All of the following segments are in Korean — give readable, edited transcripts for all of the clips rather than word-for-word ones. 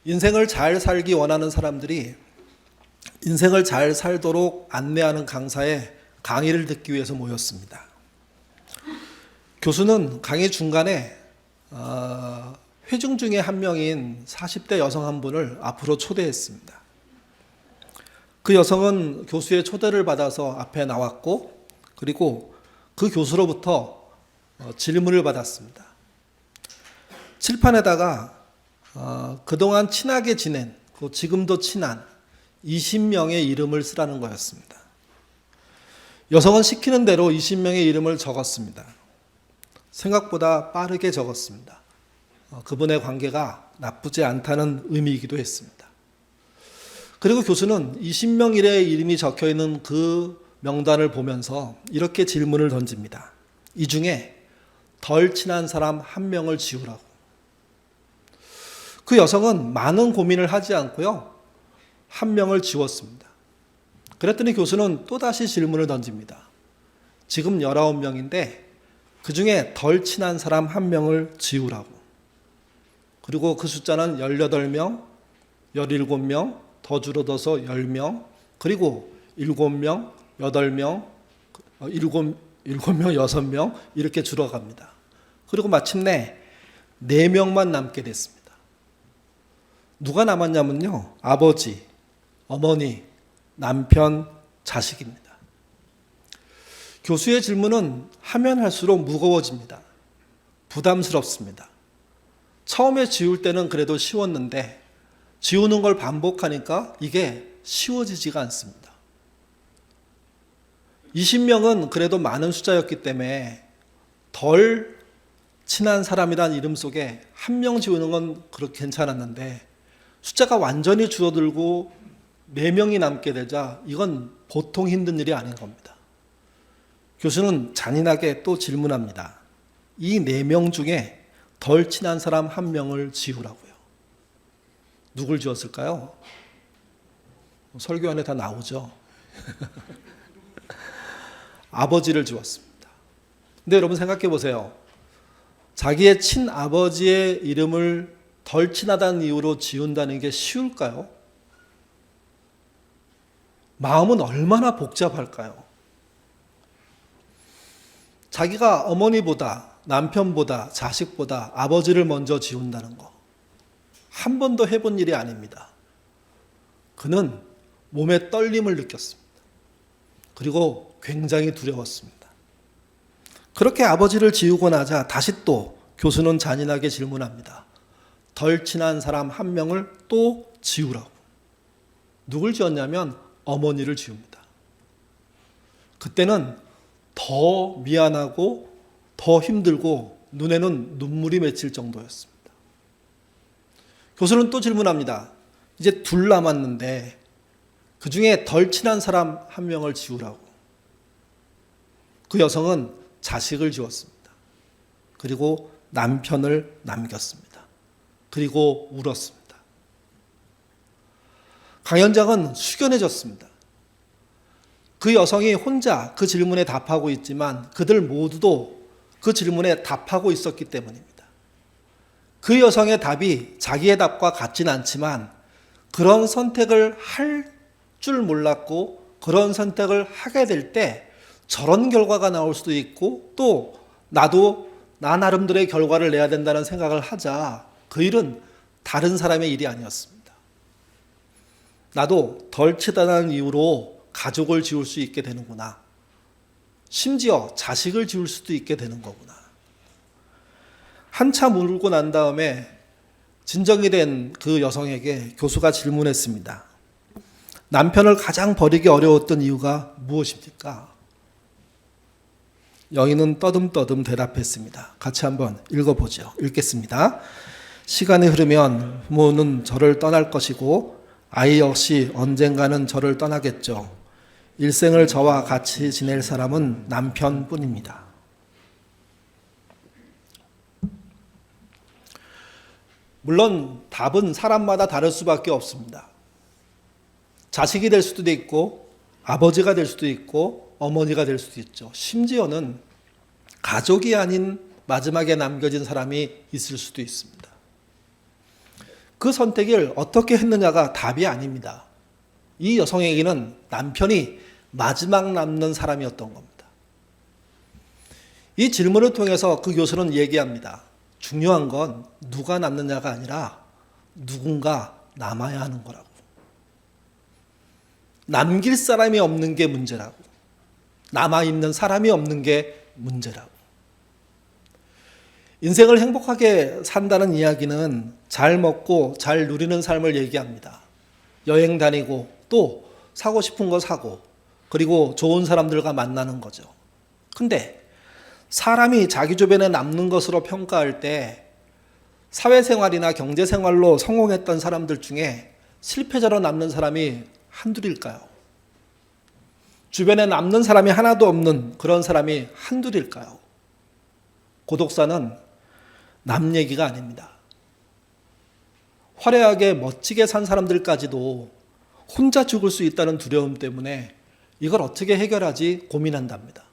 인생을 잘 살기 원하는 사람들이 인생을 잘 살도록 안내하는 강사의 강의를 듣기 위해서 모였습니다. 교수는 강의 중간에 회중 중에 한 명인 40대 여성 한 분을 앞으로 초대했습니다. 그 여성은 교수의 초대를 받아서 앞에 나왔고, 그리고 그 교수로부터 질문을 받았습니다. 칠판에다가 그동안 친하게 지낸, 지금도 친한 20명의 이름을 쓰라는 거였습니다. 여성은 시키는 대로 20명의 이름을 적었습니다. 생각보다 빠르게 적었습니다. 그분의 관계가 나쁘지 않다는 의미이기도 했습니다. 그리고 교수는 20명 이래의 이름이 적혀있는 그 명단을 보면서 이렇게 질문을 던집니다. 이 중에 덜 친한 사람 한 명을 지우라고. 그 여성은 많은 고민을 하지 않고요, 한 명을 지웠습니다. 그랬더니 교수는 또다시 질문을 던집니다. 지금 19명인데 그 중에 덜 친한 사람 한 명을 지우라고. 그리고 그 숫자는 18명, 17명, 더 줄어들어서 10명, 그리고 7명, 8명, 7명, 6명 이렇게 줄어갑니다. 그리고 마침내 4명만 남게 됐습니다. 누가 남았냐면요, 아버지, 어머니, 남편, 자식입니다. 교수의 질문은 하면 할수록 무거워집니다. 부담스럽습니다. 처음에 지울 때는 그래도 쉬웠는데 지우는 걸 반복하니까 이게 쉬워지지가 않습니다. 20명은 그래도 많은 숫자였기 때문에 덜 친한 사람이라는 이름 속에 한 명 지우는 건 그렇게 괜찮았는데 숫자가 완전히 줄어들고 4명이 남게 되자 이건 보통 힘든 일이 아닌 겁니다. 교수는 잔인하게 또 질문합니다. 이 4명 중에 덜 친한 사람 한 명을 지우라고요. 누굴 지웠을까요? 설교 안에 다 나오죠. 아버지를 지웠습니다. 근데 여러분 생각해 보세요. 자기의 친아버지의 이름을 덜 친하다는 이유로 지운다는 게 쉬울까요? 마음은 얼마나 복잡할까요? 자기가 어머니보다, 남편보다, 자식보다 아버지를 먼저 지운다는 거. 한 번도 해본 일이 아닙니다. 그는 몸에 떨림을 느꼈습니다. 그리고 굉장히 두려웠습니다. 그렇게 아버지를 지우고 나자 다시 또 교수는 잔인하게 질문합니다. 덜 친한 사람 한 명을 또 지우라고. 누굴 지웠냐면 어머니를 지웁니다. 그때는 더 미안하고 더 힘들고 눈에는 눈물이 맺힐 정도였습니다. 교수는 또 질문합니다. 이제 둘 남았는데 그 중에 덜 친한 사람 한 명을 지우라고. 그 여성은 자식을 지웠습니다. 그리고 남편을 남겼습니다. 그리고 울었습니다. 강연장은 숙연해졌습니다. 그 여성이 혼자 그 질문에 답하고 있지만 그들 모두도 그 질문에 답하고 있었기 때문입니다. 그 여성의 답이 자기의 답과 같진 않지만 그런 선택을 할 줄 몰랐고 그런 선택을 하게 될 때 저런 결과가 나올 수도 있고 또 나도 나 나름대로의 결과를 내야 된다는 생각을 하자. 그 일은 다른 사람의 일이 아니었습니다. 나도 덜 치다는 이유로 가족을 지울 수 있게 되는구나. 심지어 자식을 지울 수도 있게 되는 거구나. 한참 울고 난 다음에 진정이 된 그 여성에게 교수가 질문했습니다. 남편을 가장 버리기 어려웠던 이유가 무엇입니까? 여인은 떠듬떠듬 대답했습니다. 같이 한번 읽어보죠. 읽겠습니다. 시간이 흐르면 부모는 저를 떠날 것이고 아이 역시 언젠가는 저를 떠나겠죠. 일생을 저와 같이 지낼 사람은 남편뿐입니다. 물론 답은 사람마다 다를 수밖에 없습니다. 자식이 될 수도 있고 아버지가 될 수도 있고 어머니가 될 수도 있죠. 심지어는 가족이 아닌 마지막에 남겨진 사람이 있을 수도 있습니다. 그 선택을 어떻게 했느냐가 답이 아닙니다. 이 여성에게는 남편이 마지막 남는 사람이었던 겁니다. 이 질문을 통해서 그 교수는 얘기합니다. 중요한 건 누가 남느냐가 아니라 누군가 남아야 하는 거라고. 남길 사람이 없는 게 문제라고. 남아있는 사람이 없는 게 문제라고. 인생을 행복하게 산다는 이야기는 잘 먹고 잘 누리는 삶을 얘기합니다. 여행 다니고 또 사고 싶은 거 사고 그리고 좋은 사람들과 만나는 거죠. 근데 사람이 자기 주변에 남는 것으로 평가할 때 사회생활이나 경제생활로 성공했던 사람들 중에 실패자로 남는 사람이 한둘일까요? 주변에 남는 사람이 하나도 없는 그런 사람이 한둘일까요? 고독사는 남 얘기가 아닙니다. 화려하게 멋지게 산 사람들까지도 혼자 죽을 수 있다는 두려움 때문에 이걸 어떻게 해결하지 고민한답니다.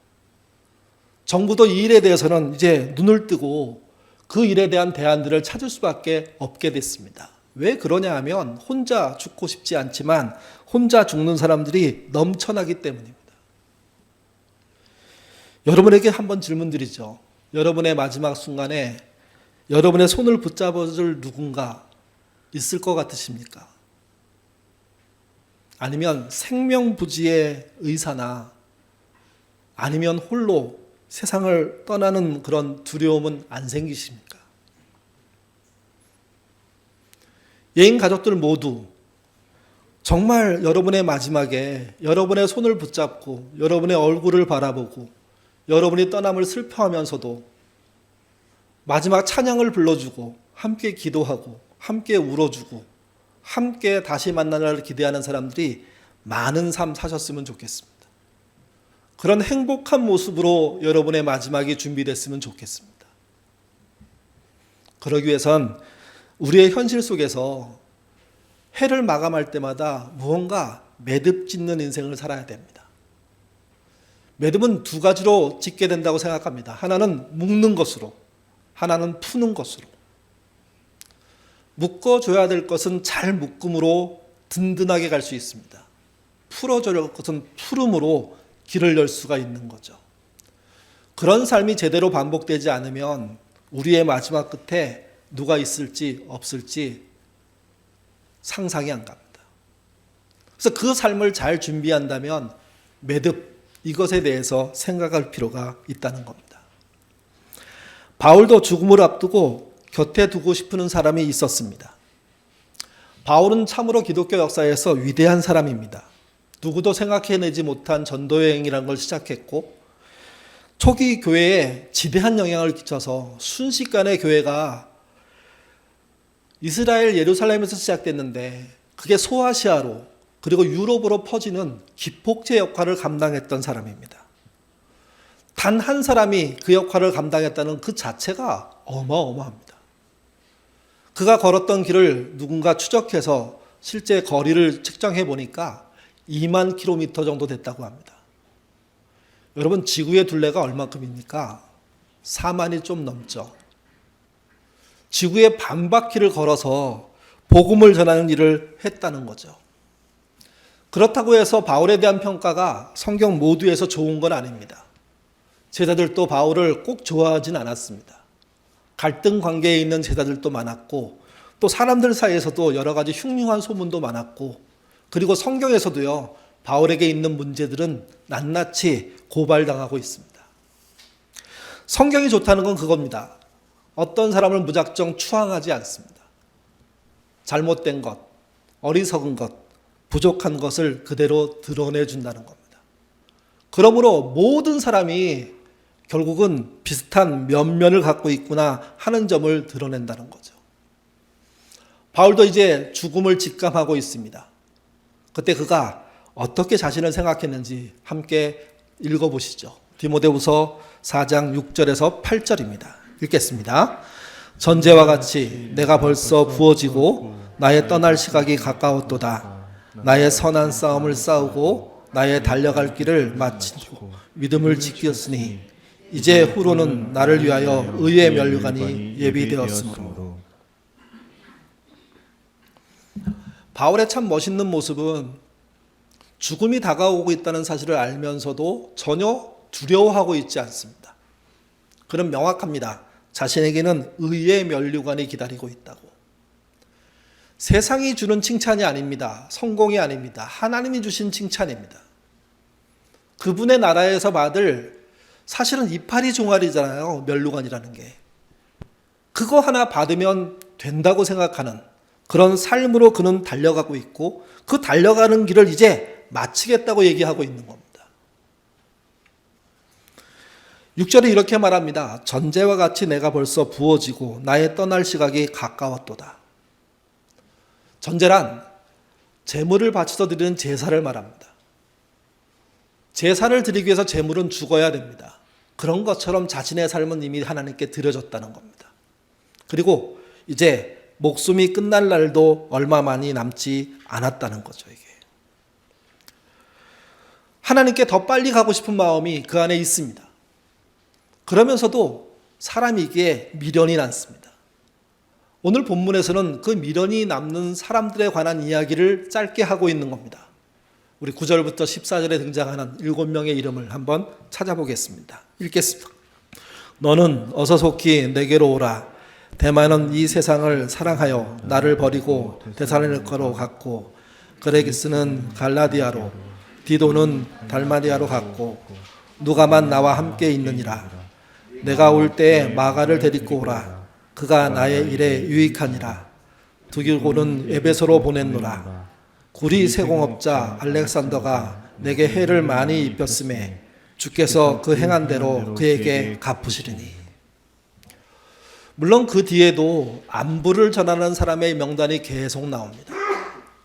정부도 이 일에 대해서는 이제 눈을 뜨고 그 일에 대한 대안들을 찾을 수밖에 없게 됐습니다. 왜 그러냐 하면 혼자 죽고 싶지 않지만 혼자 죽는 사람들이 넘쳐나기 때문입니다. 여러분에게 한번 질문 드리죠. 여러분의 마지막 순간에 여러분의 손을 붙잡아줄 누군가 있을 것 같으십니까? 아니면 생명부지의 의사나 아니면 홀로 세상을 떠나는 그런 두려움은 안 생기십니까? 예인 가족들 모두 정말 여러분의 마지막에 여러분의 손을 붙잡고 여러분의 얼굴을 바라보고 여러분이 떠남을 슬퍼하면서도 마지막 찬양을 불러주고 함께 기도하고 함께 울어주고 함께 다시 만나를 기대하는 사람들이 많은 삶 사셨으면 좋겠습니다. 그런 행복한 모습으로 여러분의 마지막이 준비됐으면 좋겠습니다. 그러기 위해선 우리의 현실 속에서 해를 마감할 때마다 무언가 매듭 짓는 인생을 살아야 됩니다. 매듭은 두 가지로 짓게 된다고 생각합니다. 하나는 묶는 것으로, 하나는 푸는 것으로. 묶어줘야 될 것은 잘 묶음으로 든든하게 갈 수 있습니다. 풀어줘야 될 것은 풀음으로 길을 열 수가 있는 거죠. 그런 삶이 제대로 반복되지 않으면 우리의 마지막 끝에 누가 있을지 없을지 상상이 안 갑니다. 그래서 그 삶을 잘 준비한다면 매듭, 이것에 대해서 생각할 필요가 있다는 겁니다. 바울도 죽음을 앞두고 곁에 두고 싶은 사람이 있었습니다. 바울은 참으로 기독교 역사에서 위대한 사람입니다. 누구도 생각해내지 못한 전도여행이라는 걸 시작했고 초기 교회에 지대한 영향을 끼쳐서 순식간에 교회가 이스라엘 예루살렘에서 시작됐는데 그게 소아시아로 그리고 유럽으로 퍼지는 기폭제 역할을 감당했던 사람입니다. 단 한 사람이 그 역할을 감당했다는 그 자체가 어마어마합니다. 그가 걸었던 길을 누군가 추적해서 실제 거리를 측정해 보니까 2만 킬로미터 정도 됐다고 합니다. 여러분, 지구의 둘레가 얼마큼입니까? 4만이 좀 넘죠. 지구의 반바퀴를 걸어서 복음을 전하는 일을 했다는 거죠. 그렇다고 해서 바울에 대한 평가가 성경 모두에서 좋은 건 아닙니다. 제자들도 바울을 꼭 좋아하진 않았습니다. 갈등 관계에 있는 제자들도 많았고 또 사람들 사이에서도 여러 가지 흉흉한 소문도 많았고 그리고 성경에서도요, 바울에게 있는 문제들은 낱낱이 고발당하고 있습니다. 성경이 좋다는 건 그겁니다. 어떤 사람을 무작정 추앙하지 않습니다. 잘못된 것, 어리석은 것, 부족한 것을 그대로 드러내준다는 겁니다. 그러므로 모든 사람이 결국은 비슷한 면면을 갖고 있구나 하는 점을 드러낸다는 거죠. 바울도 이제 죽음을 직감하고 있습니다. 그때 그가 어떻게 자신을 생각했는지 함께 읽어보시죠. 디모데후서 4장 6절에서 8절입니다. 읽겠습니다. 전제와 같이 내가 벌써 부어지고 나의 떠날 시각이 가까웠도다. 나의 선한 싸움을 싸우고 나의 달려갈 길을 마치고 믿음을 지켰으니 이제 후로는 나를 위하여 의의 면류관이 예비되었으므로. 바울의 참 멋있는 모습은 죽음이 다가오고 있다는 사실을 알면서도 전혀 두려워하고 있지 않습니다. 그는 명확합니다. 자신에게는 의의 면류관이 기다리고 있다고. 세상이 주는 칭찬이 아닙니다. 성공이 아닙니다. 하나님이 주신 칭찬입니다. 그분의 나라에서 받을, 사실은 이파리 종아리잖아요. 면류관이라는 게. 그거 하나 받으면 된다고 생각하는 그런 삶으로 그는 달려가고 있고, 그 달려가는 길을 이제 마치겠다고 얘기하고 있는 겁니다. 6절에 이렇게 말합니다. 전제와 같이 내가 벌써 부어지고 나의 떠날 시각이 가까웠도다. 전제란 제물을 바쳐서 드리는 제사를 말합니다. 제사를 드리기 위해서 제물은 죽어야 됩니다. 그런 것처럼 자신의 삶은 이미 하나님께 드려졌다는 겁니다. 그리고 이제 목숨이 끝날 날도 얼마 많이 남지 않았다는 거죠. 이게 하나님께 더 빨리 가고 싶은 마음이 그 안에 있습니다. 그러면서도 사람이기에 미련이 남습니다. 오늘 본문에서는 그 미련이 남는 사람들에 관한 이야기를 짧게 하고 있는 겁니다. 우리 9절부터 14절에 등장하는 7명의 이름을 한번 찾아보겠습니다. 읽겠습니다. 너는 어서 속히 내게로 오라. 대만은 이 세상을 사랑하여 나를 버리고 데살로니가로 갔고, 그레기스는 갈라디아로, 디도는 달마디아로 갔고, 누가만 나와 함께 있느니라. 내가 올 때에 마가를 데리고 오라. 그가 나의 일에 유익하니라. 두기고는 에베소로 보냈노라. 구리 세공업자 알렉산더가 내게 해를 많이 입혔음에 주께서 그 행한 대로 그에게 갚으시리니. 물론 그 뒤에도 안부를 전하는 사람의 명단이 계속 나옵니다.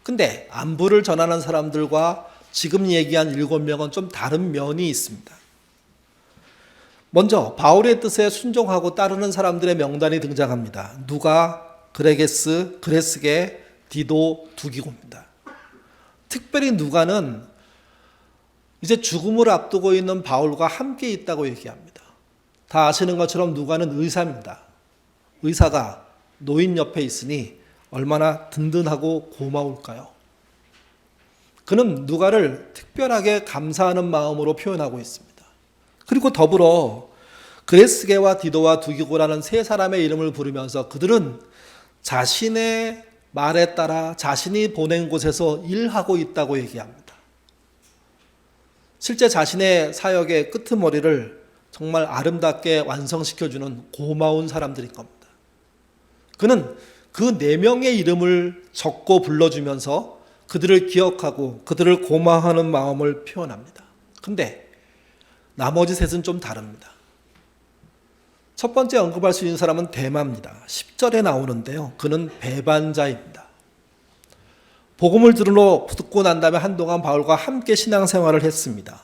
근데 안부를 전하는 사람들과 지금 얘기한 7명은 좀 다른 면이 있습니다. 먼저 바울의 뜻에 순종하고 따르는 사람들의 명단이 등장합니다. 누가, 그레게스, 그레스게, 디도, 두기고입니다. 특별히 누가는 이제 죽음을 앞두고 있는 바울과 함께 있다고 얘기합니다. 다 아시는 것처럼 누가는 의사입니다. 의사가 노인 옆에 있으니 얼마나 든든하고 고마울까요? 그는 누가를 특별하게 감사하는 마음으로 표현하고 있습니다. 그리고 더불어 그레스게와 디도와 두기고라는 세 사람의 이름을 부르면서 그들은 자신의 말에 따라 자신이 보낸 곳에서 일하고 있다고 얘기합니다. 실제 자신의 사역의 끄트머리를 정말 아름답게 완성시켜주는 고마운 사람들인 겁니다. 그는 그 4명의 이름을 적고 불러주면서 그들을 기억하고 그들을 고마워하는 마음을 표현합니다. 근데 나머지 셋은 좀 다릅니다. 첫 번째 언급할 수 있는 사람은 데마입니다. 10절에 나오는데요. 그는 배반자입니다. 복음을 듣고 난 다음에 한동안 바울과 함께 신앙생활을 했습니다.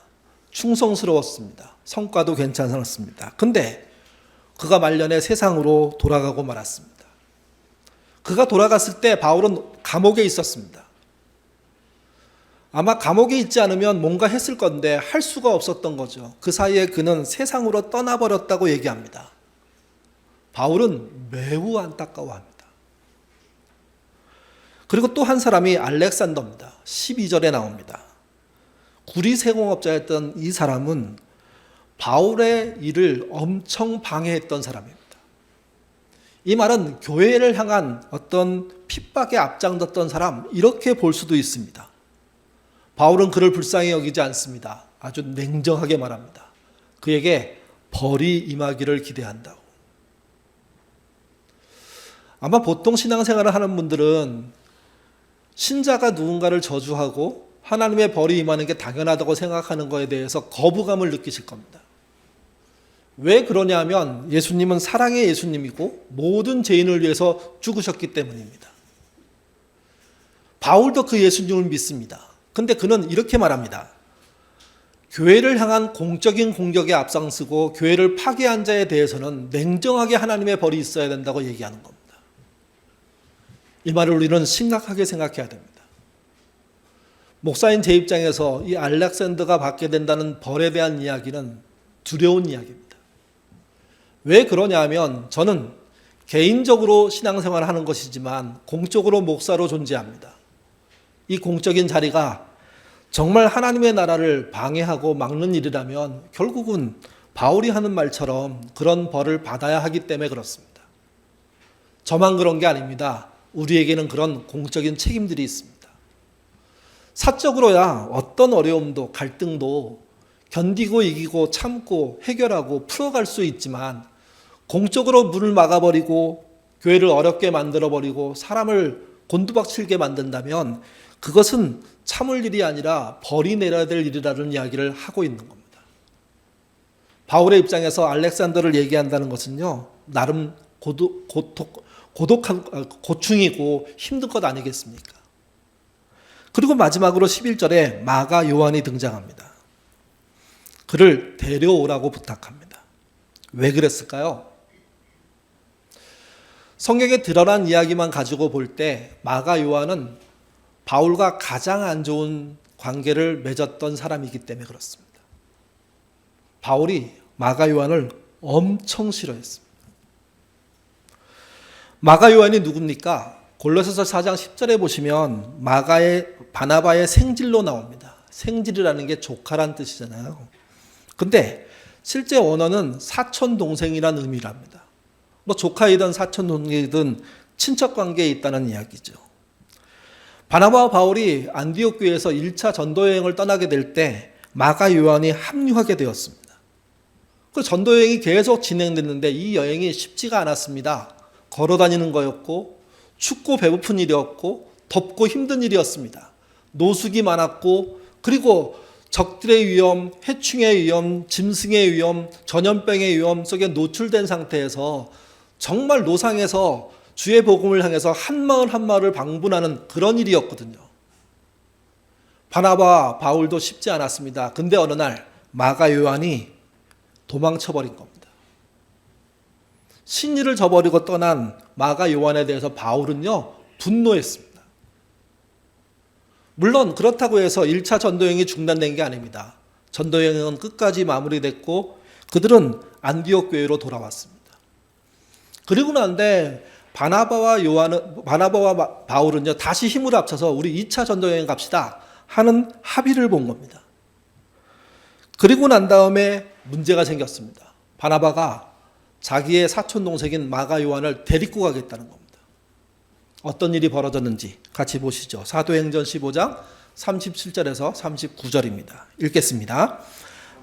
충성스러웠습니다. 성과도 괜찮았습니다. 근데 그가 말년에 세상으로 돌아가고 말았습니다. 그가 돌아갔을 때 바울은 감옥에 있었습니다. 아마 감옥에 있지 않으면 뭔가 했을 건데 할 수가 없었던 거죠. 그 사이에 그는 세상으로 떠나버렸다고 얘기합니다. 바울은 매우 안타까워합니다. 그리고 또 한 사람이 알렉산더입니다. 12절에 나옵니다. 구리 세공업자였던 이 사람은 바울의 일을 엄청 방해했던 사람입니다. 이 말은 교회를 향한 어떤 핍박에 앞장섰던 사람, 이렇게 볼 수도 있습니다. 바울은 그를 불쌍히 여기지 않습니다. 아주 냉정하게 말합니다. 그에게 벌이 임하기를 기대한다고. 아마 보통 신앙생활을 하는 분들은 신자가 누군가를 저주하고 하나님의 벌이 임하는 게 당연하다고 생각하는 것에 대해서 거부감을 느끼실 겁니다. 왜 그러냐면 예수님은 사랑의 예수님이고 모든 죄인을 위해서 죽으셨기 때문입니다. 바울도 그 예수님을 믿습니다. 근데 그는 이렇게 말합니다. 교회를 향한 공적인 공격에 앞장서고 교회를 파괴한 자에 대해서는 냉정하게 하나님의 벌이 있어야 된다고 얘기하는 겁니다. 이 말을 우리는 심각하게 생각해야 됩니다. 목사인 제 입장에서 이 알렉산더가 받게 된다는 벌에 대한 이야기는 두려운 이야기입니다. 왜 그러냐면 저는 개인적으로 신앙생활을 하는 것이지만 공적으로 목사로 존재합니다. 이 공적인 자리가 정말 하나님의 나라를 방해하고 막는 일이라면 결국은 바울이 하는 말처럼 그런 벌을 받아야 하기 때문에 그렇습니다. 저만 그런 게 아닙니다. 우리에게는 그런 공적인 책임들이 있습니다. 사적으로야 어떤 어려움도 갈등도 견디고 이기고 참고 해결하고 풀어갈 수 있지만 공적으로 문을 막아버리고 교회를 어렵게 만들어버리고 사람을 곤두박질게 만든다면 그것은 참을 일이 아니라 벌이 내려야 될 일이라는 이야기를 하고 있는 겁니다. 바울의 입장에서 알렉산더를 얘기한다는 것은요, 나름 고독한 고충이고 힘든 것 아니겠습니까? 그리고 마지막으로 11절에 마가 요한이 등장합니다. 그를 데려오라고 부탁합니다. 왜 그랬을까요? 성경에 드러난 이야기만 가지고 볼 때 마가 요한은 바울과 가장 안 좋은 관계를 맺었던 사람이기 때문에 그렇습니다. 바울이 마가 요한을 엄청 싫어했습니다. 마가 요한이 누굽니까? 골로새서 4장 10절에 보시면 바나바의 생질로 나옵니다. 생질이라는 게 조카란 뜻이잖아요. 근데 실제 원어는 사촌 동생이란 의미랍니다. 뭐 조카이든 사촌 동생이든 친척 관계에 있다는 이야기죠. 바나바와 바울이 안디옥 교회에서 1차 전도 여행을 떠나게 될 때 마가 요한이 합류하게 되었습니다. 그 전도 여행이 계속 진행됐는데 이 여행이 쉽지가 않았습니다. 걸어 다니는 거였고 춥고 배고픈 일이었고 덥고 힘든 일이었습니다. 노숙이 많았고 그리고 적들의 위험, 해충의 위험, 짐승의 위험, 전염병의 위험 속에 노출된 상태에서 정말 노상에서 주의 복음을 향해서 한 마을 한 마을을 방문하는 그런 일이었거든요. 바나바와 바울도 쉽지 않았습니다. 근데 어느 날 마가 요한이 도망쳐버린 겁니다. 신의를 저버리고 떠난 마가 요한에 대해서 바울은요, 분노했습니다. 물론 그렇다고 해서 1차 전도여행이 중단된 게 아닙니다. 전도여행은 끝까지 마무리됐고 그들은 안디옥 교회로 돌아왔습니다. 그리고 난데 바나바와 바울은요, 다시 힘을 합쳐서 우리 2차 전도여행 갑시다 하는 합의를 본 겁니다. 그리고 난 다음에 문제가 생겼습니다. 바나바가 자기의 사촌 동생인 마가 요한을 데리고 가겠다는 겁니다. 어떤 일이 벌어졌는지 같이 보시죠. 사도행전 15장 37절에서 39절입니다. 읽겠습니다.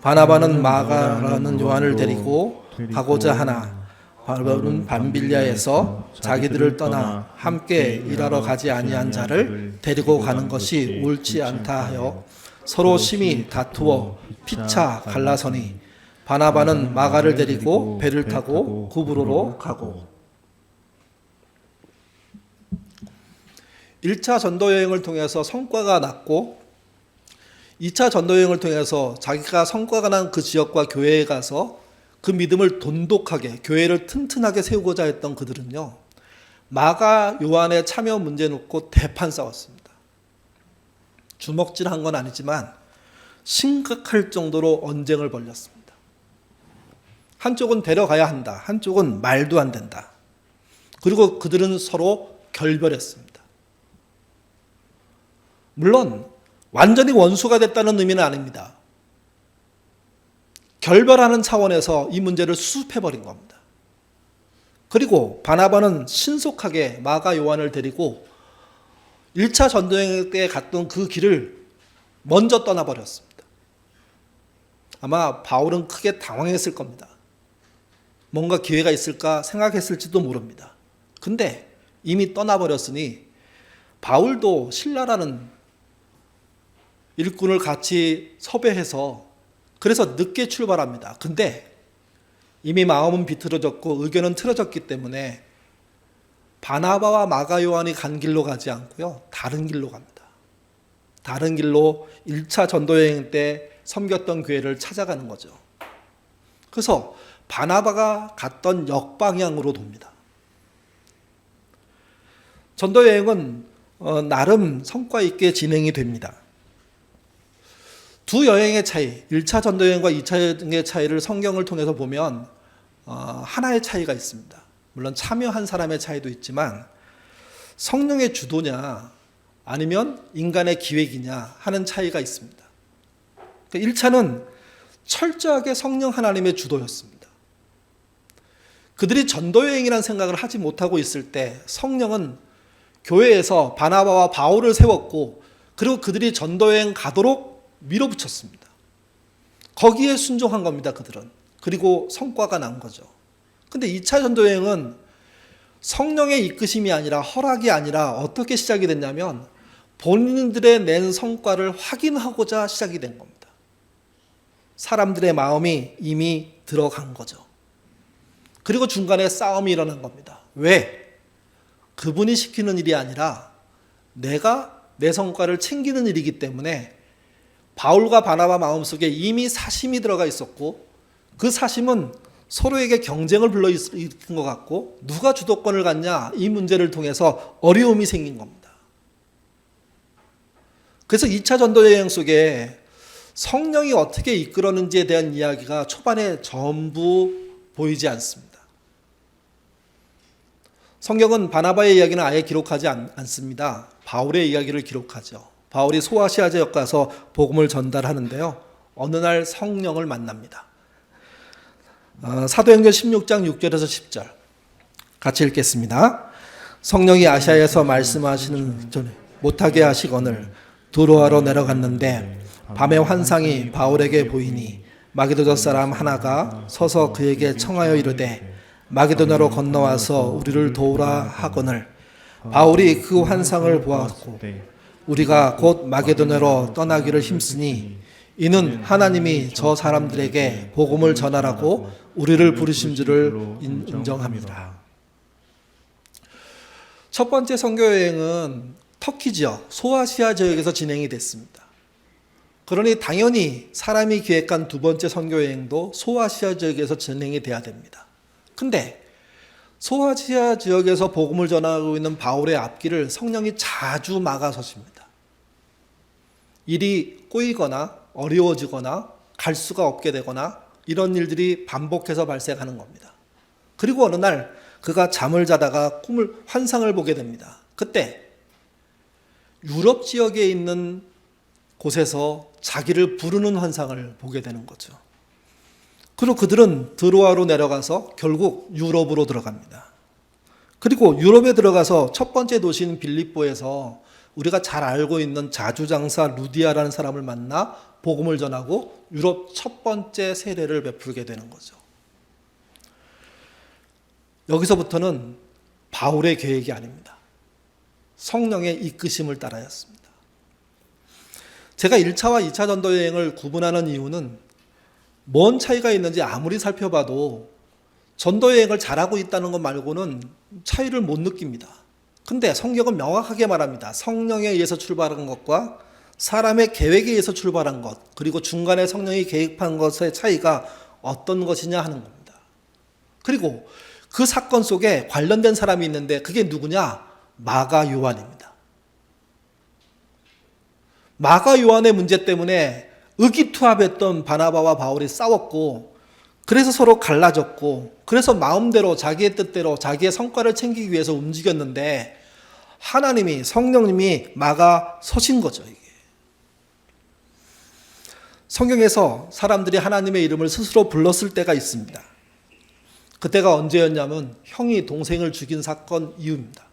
바나바는 마가라는 요한을 데리고 가고자 하나 바울은 밤빌리아에서 자기들을 떠나 함께 일하러 가지 아니한 자를 데리고 가는 것이 옳지 않다 하여 서로 심히 다투어 피차 갈라서니 바나바는 마가를 데리고 배를 타고 구브로로 가고. 1차 전도여행을 통해서 성과가 났고 2차 전도여행을 통해서 자기가 성과가 난 그 지역과 교회에 가서 그 믿음을 돈독하게 교회를 튼튼하게 세우고자 했던 그들은요, 마가 요한의 참여 문제 놓고 대판 싸웠습니다. 주먹질한 건 아니지만 심각할 정도로 언쟁을 벌였습니다. 한쪽은 데려가야 한다. 한쪽은 말도 안 된다. 그리고 그들은 서로 결별했습니다. 물론 완전히 원수가 됐다는 의미는 아닙니다. 결별하는 차원에서 이 문제를 수습해버린 겁니다. 그리고 바나바는 신속하게 마가 요한을 데리고 1차 전도여행 때 갔던 그 길을 먼저 떠나버렸습니다. 아마 바울은 크게 당황했을 겁니다. 뭔가 기회가 있을까 생각했을지도 모릅니다. 근데 이미 떠나버렸으니 바울도 신라라는 일꾼을 같이 섭외해서 그래서 늦게 출발합니다. 근데 이미 마음은 비틀어졌고 의견은 틀어졌기 때문에 바나바와 마가 요한이 간 길로 가지 않고요, 다른 길로 갑니다. 다른 길로 1차 전도여행 때 섬겼던 교회를 찾아가는 거죠. 그래서 바나바가 갔던 역방향으로 돕니다. 전도여행은 나름 성과 있게 진행이 됩니다. 두 여행의 차이, 1차 전도여행과 2차 여행의 차이를 성경을 통해서 보면 하나의 차이가 있습니다. 물론 참여한 사람의 차이도 있지만 성령의 주도냐 아니면 인간의 기획이냐 하는 차이가 있습니다. 1차는 철저하게 성령 하나님의 주도였습니다. 그들이 전도여행이라는 생각을 하지 못하고 있을 때 성령은 교회에서 바나바와 바울을 세웠고 그리고 그들이 전도여행 가도록 밀어붙였습니다. 거기에 순종한 겁니다, 그들은. 그리고 성과가 난 거죠. 근데 2차 전도여행은 성령의 이끄심이 아니라 허락이 아니라 어떻게 시작이 됐냐면 본인들의 낸 성과를 확인하고자 시작이 된 겁니다. 사람들의 마음이 이미 들어간 거죠. 그리고 중간에 싸움이 일어난 겁니다. 왜? 그분이 시키는 일이 아니라 내가 내 성과를 챙기는 일이기 때문에 바울과 바나바 마음속에 이미 사심이 들어가 있었고 그 사심은 서로에게 경쟁을 불러일으킨 것 같고 누가 주도권을 갖냐 이 문제를 통해서 어려움이 생긴 겁니다. 그래서 2차 전도여행 속에 성령이 어떻게 이끌었는지에 대한 이야기가 초반에 전부 보이지 않습니다. 성경은 바나바의 이야기는 아예 기록하지 않습니다. 바울의 이야기를 기록하죠. 바울이 소아시아 지역 가서 복음을 전달하는데요. 어느 날 성령을 만납니다. 사도행전 16장 6절에서 10절 같이 읽겠습니다. 성령이 아시아에서 말씀하시는 전에 못하게 하시거늘 두로아로 내려갔는데 밤에 환상이 바울에게 보이니 마게도냐 사람 하나가 서서 그에게 청하여 이르되 마게도냐로 건너와서 우리를 도우라 하거늘 바울이 그 환상을 보았고 우리가 곧 마게도냐로 떠나기를 힘쓰니 이는 하나님이 저 사람들에게 복음을 전하라고 우리를 부르신 줄을 인정합니다. 첫 번째 선교여행은 터키 지역, 소아시아 지역에서 진행이 됐습니다. 그러니 당연히 사람이 기획한 두 번째 선교여행도 소아시아 지역에서 진행이 돼야 됩니다. 근데 소아시아 지역에서 복음을 전하고 있는 바울의 앞길을 성령이 자주 막아서십니다. 일이 꼬이거나 어려워지거나 갈 수가 없게 되거나 이런 일들이 반복해서 발생하는 겁니다. 그리고 어느 날 그가 잠을 자다가 환상을 보게 됩니다. 그때 유럽 지역에 있는 곳에서 자기를 부르는 환상을 보게 되는 거죠. 그리고 그들은 드로아로 내려가서 결국 유럽으로 들어갑니다. 그리고 유럽에 들어가서 첫 번째 도시인 빌립보에서 우리가 잘 알고 있는 자주장사 루디아라는 사람을 만나 복음을 전하고 유럽 첫 번째 세례를 베풀게 되는 거죠. 여기서부터는 바울의 계획이 아닙니다. 성령의 이끄심을 따라였습니다. 제가 1차와 2차 전도여행을 구분하는 이유는 뭔 차이가 있는지 아무리 살펴봐도 전도여행을 잘하고 있다는 것 말고는 차이를 못 느낍니다. 근데 성경은 명확하게 말합니다. 성령에 의해서 출발한 것과 사람의 계획에 의해서 출발한 것, 그리고 중간에 성령이 계획한 것의 차이가 어떤 것이냐 하는 겁니다. 그리고 그 사건 속에 관련된 사람이 있는데 그게 누구냐? 마가 요한입니다. 마가 요한의 문제 때문에 의기투합했던 바나바와 바울이 싸웠고 그래서 서로 갈라졌고 그래서 마음대로 자기의 뜻대로 자기의 성과를 챙기기 위해서 움직였는데 하나님이 성령님이 막아 서신 거죠. 이게. 성경에서 사람들이 하나님의 이름을 스스로 불렀을 때가 있습니다. 그때가 언제였냐면 형이 동생을 죽인 사건 이후입니다.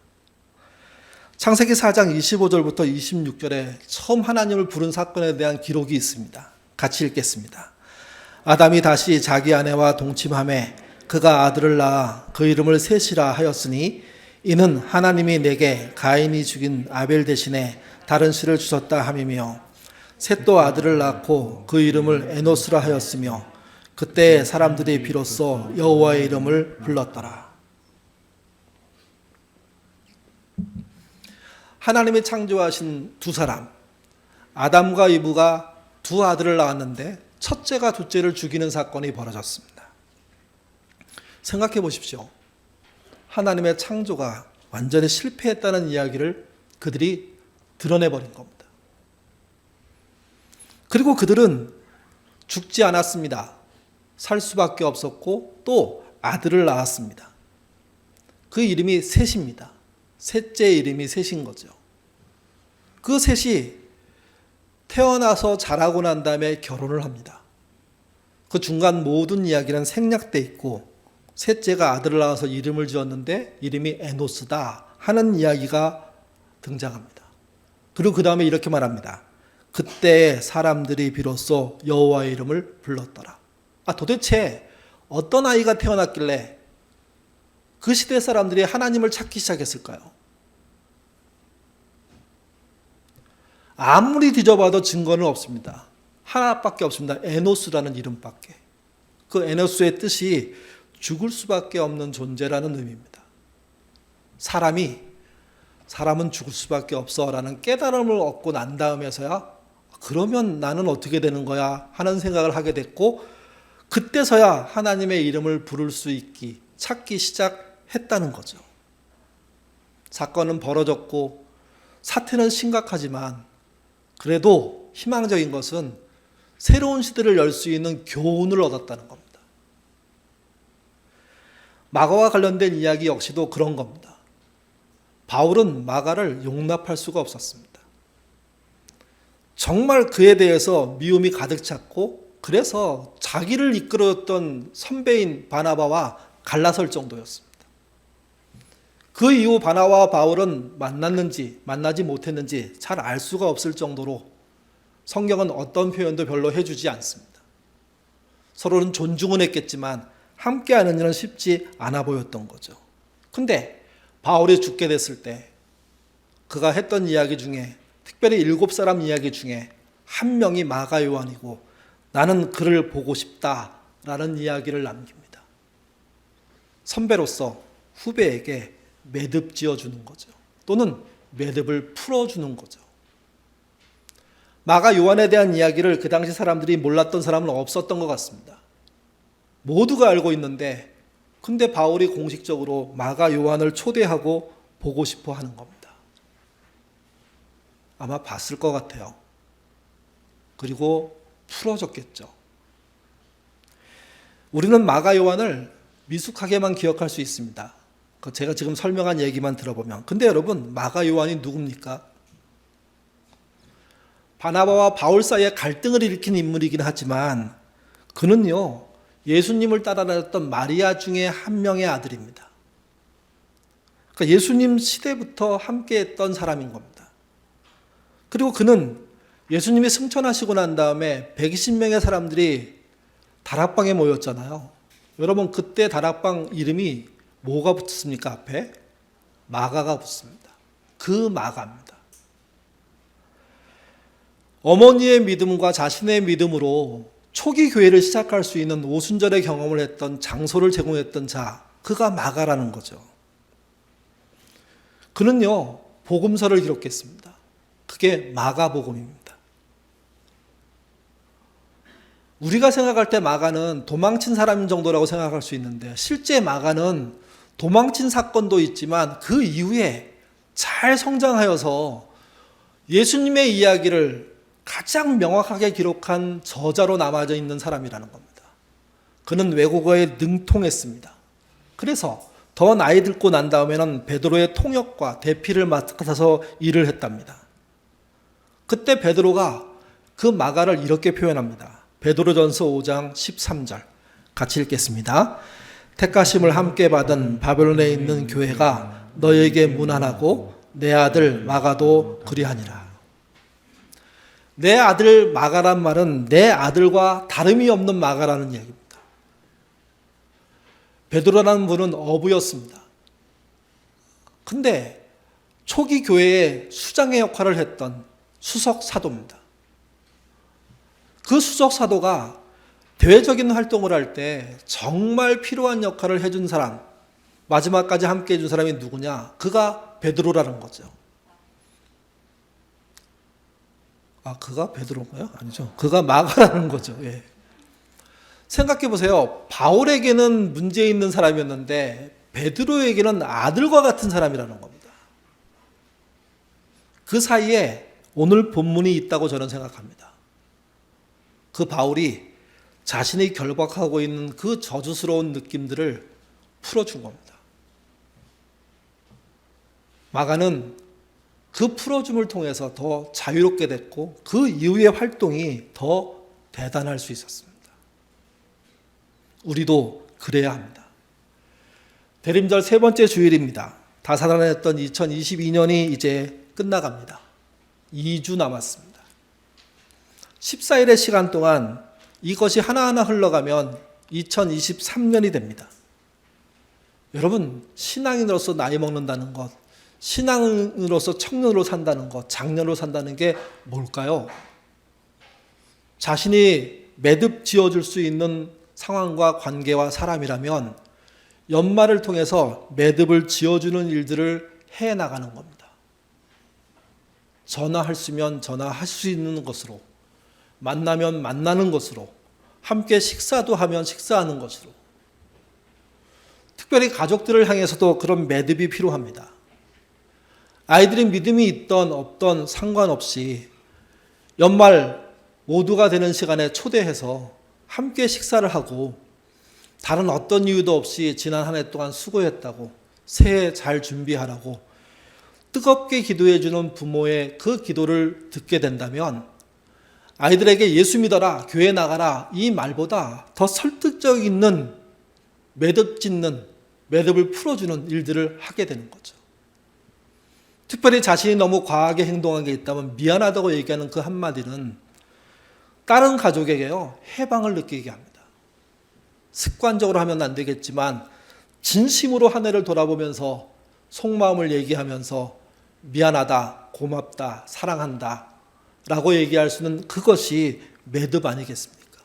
창세기 4장 25절부터 26절에 처음 하나님을 부른 사건에 대한 기록이 있습니다. 같이 읽겠습니다. 아담이 다시 자기 아내와 동침하매 그가 아들을 낳아 그 이름을 셋이라 하였으니 이는 하나님이 내게 가인이 죽인 아벨 대신에 다른 씨를 주셨다 함이며 셋도 아들을 낳고 그 이름을 에노스라 하였으며 그때 사람들이 비로소 여호와의 이름을 불렀더라. 하나님이 창조하신 두 사람 아담과 이브가 두 아들을 낳았는데 첫째가 둘째를 죽이는 사건이 벌어졌습니다. 생각해 보십시오. 하나님의 창조가 완전히 실패했다는 이야기를 그들이 드러내버린 겁니다. 그리고 그들은 죽지 않았습니다. 살 수밖에 없었고 또 아들을 낳았습니다. 그 이름이 셋입니다. 셋째 이름이 셋인 거죠. 그 셋이 태어나서 자라고 난 다음에 결혼을 합니다. 그 중간 모든 이야기는 생략돼 있고 셋째가 아들을 낳아서 이름을 지었는데 이름이 에노스다 하는 이야기가 등장합니다. 그리고 그 다음에 이렇게 말합니다. 그때 사람들이 비로소 여호와의 이름을 불렀더라. 도대체 어떤 아이가 태어났길래 그 시대 사람들이 하나님을 찾기 시작했을까요? 아무리 뒤져봐도 증거는 없습니다. 하나밖에 없습니다. 에노스라는 이름밖에. 그 에노스의 뜻이 죽을 수밖에 없는 존재라는 의미입니다. 사람은 죽을 수밖에 없어라는 깨달음을 얻고 난 다음에서야 그러면 나는 어떻게 되는 거야 하는 생각을 하게 됐고 그때서야 하나님의 이름을 부를 수 있기 찾기 시작했다는 거죠. 사건은 벌어졌고 사태는 심각하지만 그래도 희망적인 것은 새로운 시대를 열 수 있는 교훈을 얻었다는 겁니다. 마가와 관련된 이야기 역시도 그런 겁니다. 바울은 마가를 용납할 수가 없었습니다. 정말 그에 대해서 미움이 가득 찼고 그래서 자기를 이끌었던 선배인 바나바와 갈라설 정도였습니다. 그 이후 바나바와 바울은 만났는지 만나지 못했는지 잘 알 수가 없을 정도로 성경은 어떤 표현도 별로 해주지 않습니다. 서로는 존중은 했겠지만 함께하는 일은 쉽지 않아 보였던 거죠. 근데 바울이 죽게 됐을 때 그가 했던 이야기 중에 특별히 7사람 이야기 중에 한 명이 마가 요한이고 나는 그를 보고 싶다라는 이야기를 남깁니다. 선배로서 후배에게 매듭 지어주는 거죠. 또는 매듭을 풀어주는 거죠. 마가 요한에 대한 이야기를 그 당시 사람들이 몰랐던 사람은 없었던 것 같습니다. 모두가 알고 있는데 근데 바울이 공식적으로 마가 요한을 초대하고 보고 싶어 하는 겁니다. 아마 봤을 것 같아요. 그리고 풀어줬겠죠. 우리는 마가 요한을 미숙하게만 기억할 수 있습니다. 제가 지금 설명한 얘기만 들어보면. 근데 여러분, 마가 요한이 누굽니까? 바나바와 바울 사이에 갈등을 일으킨 인물이긴 하지만 그는요, 예수님을 따라다녔던 마리아 중에 한 명의 아들입니다. 그러니까 예수님 시대부터 함께했던 사람인 겁니다. 그리고 그는 예수님이 승천하시고 난 다음에 120명의 사람들이 다락방에 모였잖아요. 여러분, 그때 다락방 이름이 뭐가 붙습니까? 앞에? 마가가 붙습니다. 그 마가입니다. 어머니의 믿음과 자신의 믿음으로 초기 교회를 시작할 수 있는 오순절의 경험을 했던 장소를 제공했던 자, 그가 마가라는 거죠. 그는요, 복음서를 기록했습니다. 그게 마가복음입니다. 우리가 생각할 때 마가는 도망친 사람 정도라고 생각할 수 있는데 실제 마가는 도망친 사건도 있지만 그 이후에 잘 성장하여서 예수님의 이야기를 가장 명확하게 기록한 저자로 남아져 있는 사람이라는 겁니다. 그는 외국어에 능통했습니다. 그래서 더 나이 들고 난 다음에는 베드로의 통역과 대피를 맡아서 일을 했답니다. 그때 베드로가 그 마가를 이렇게 표현합니다. 베드로전서 5장 13절 같이 읽겠습니다. 택하심을 함께 받은 바벨론에 있는 교회가 너에게 문안하고 내 아들 마가도 그리하니라. 내 아들 마가란 말은 내 아들과 다름이 없는 마가라는 이야기입니다. 베드로라는 분은 어부였습니다. 근데 초기 교회의 수장의 역할을 했던 수석 사도입니다. 그 수석 사도가 대외적인 활동을 할 때 정말 필요한 역할을 해준 사람, 마지막까지 함께 해준 사람이 누구냐? 그가 베드로라는 거죠. 그가 베드로인가요? 아니죠. 그가 마가라는 거죠. 예. 생각해 보세요. 바울에게는 문제 있는 사람이었는데 베드로에게는 아들과 같은 사람이라는 겁니다. 그 사이에 오늘 본문이 있다고 저는 생각합니다. 그 바울이 자신이 결박하고 있는 그 저주스러운 느낌들을 풀어준 겁니다. 마가는 그 풀어줌을 통해서 더 자유롭게 됐고 그 이후의 활동이 더 대단할 수 있었습니다. 우리도 그래야 합니다. 대림절 세 번째 주일입니다. 다사다난했던 2022년이 이제 끝나갑니다. 2주 남았습니다. 14일의 시간 동안 이것이 하나하나 흘러가면 2023년이 됩니다. 여러분, 신앙인으로서 나이 먹는다는 것, 신앙인으로서 청년으로 산다는 것, 장년으로 산다는 게 뭘까요? 자신이 매듭 지어줄 수 있는 상황과 관계와 사람이라면 연말을 통해서 매듭을 지어주는 일들을 해나가는 겁니다. 전화할 수 있으면 전화할 수 있는 것으로, 만나면 만나는 것으로, 함께 식사도 하면 식사하는 것으로. 특별히 가족들을 향해서도 그런 매듭이 필요합니다. 아이들이 믿음이 있던 없던 상관없이 연말 모두가 되는 시간에 초대해서 함께 식사를 하고 다른 어떤 이유도 없이 지난 한 해 동안 수고했다고 새해 잘 준비하라고 뜨겁게 기도해 주는 부모의 그 기도를 듣게 된다면 아이들에게 예수 믿어라, 교회 나가라 이 말보다 더 설득력 있는 매듭 짓는, 매듭을 풀어주는 일들을 하게 되는 거죠. 특별히 자신이 너무 과하게 행동한 게 있다면 미안하다고 얘기하는 그 한마디는 다른 가족에게요, 해방을 느끼게 합니다. 습관적으로 하면 안 되겠지만 진심으로 한 해를 돌아보면서 속마음을 얘기하면서 미안하다, 고맙다, 사랑한다 라고 얘기할 수 있는 그것이 매듭 아니겠습니까?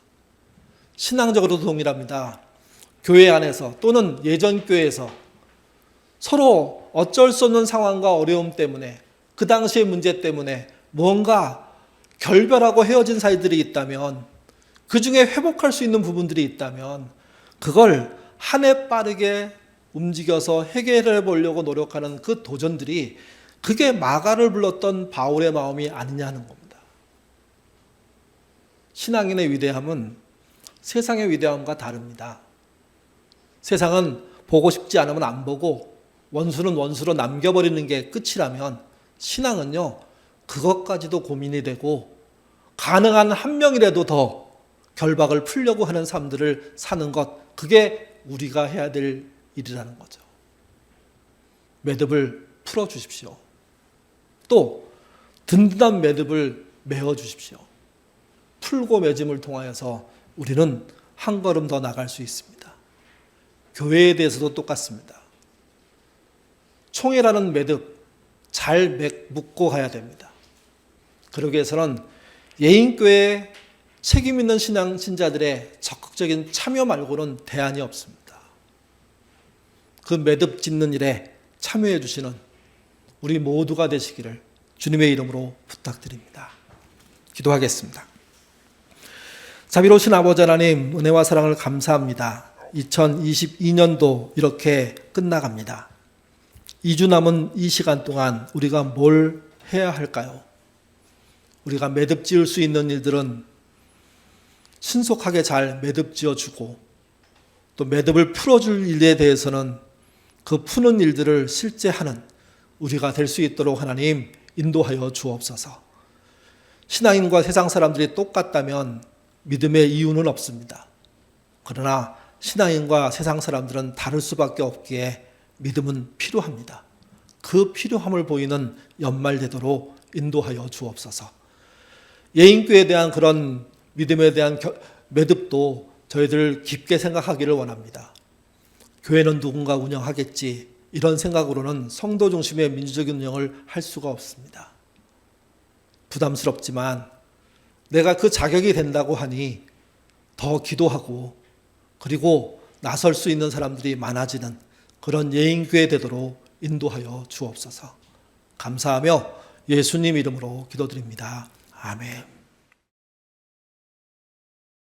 신앙적으로도 동일합니다. 교회 안에서 또는 예전 교회에서 서로 어쩔 수 없는 상황과 어려움 때문에 그 당시의 문제 때문에 뭔가 결별하고 헤어진 사이들이 있다면 그 중에 회복할 수 있는 부분들이 있다면 그걸 한 해 빠르게 움직여서 해결해 보려고 노력하는 그 도전들이 그게 마가를 불렀던 바울의 마음이 아니냐는 겁니다. 신앙인의 위대함은 세상의 위대함과 다릅니다. 세상은 보고 싶지 않으면 안 보고 원수는 원수로 남겨버리는 게 끝이라면 신앙은요, 그것까지도 고민이 되고 가능한 한 명이라도 더 결박을 풀려고 하는 삶들을 사는 것, 그게 우리가 해야 될 일이라는 거죠. 매듭을 풀어주십시오. 또 든든한 매듭을 메어주십시오. 풀고 맺음을 통하여서 우리는 한 걸음 더 나갈 수 있습니다. 교회에 대해서도 똑같습니다. 총회라는 매듭 잘 묶고 가야 됩니다. 그러기 위해서는 예인교회 책임 있는 신자들의 적극적인 참여 말고는 대안이 없습니다. 그 매듭 짓는 일에 참여해 주시는 우리 모두가 되시기를 주님의 이름으로 부탁드립니다. 기도하겠습니다. 자비로우신 아버지 하나님, 은혜와 사랑을 감사합니다. 2022년도 이렇게 끝나갑니다. 2주 남은 이 시간 동안 우리가 뭘 해야 할까요? 우리가 매듭 지을 수 있는 일들은 신속하게 잘 매듭 지어주고 또 매듭을 풀어줄 일에 대해서는 그 푸는 일들을 실제 하는 우리가 될 수 있도록 하나님 인도하여 주옵소서. 신앙인과 세상 사람들이 똑같다면 믿음의 이유는 없습니다. 그러나 신앙인과 세상 사람들은 다를 수밖에 없기에 믿음은 필요합니다. 그 필요함을 보이는 연말 되도록 인도하여 주옵소서. 예인교에 대한 그런 믿음에 대한 매듭도 저희들 깊게 생각하기를 원합니다. 교회는 누군가 운영하겠지, 이런 생각으로는 성도 중심의 민주적인 운영을 할 수가 없습니다. 부담스럽지만 내가 그 자격이 된다고 하니 더 기도하고 그리고 나설 수 있는 사람들이 많아지는 그런 예인교회 되도록 인도하여 주옵소서. 감사하며 예수님 이름으로 기도드립니다. 아멘.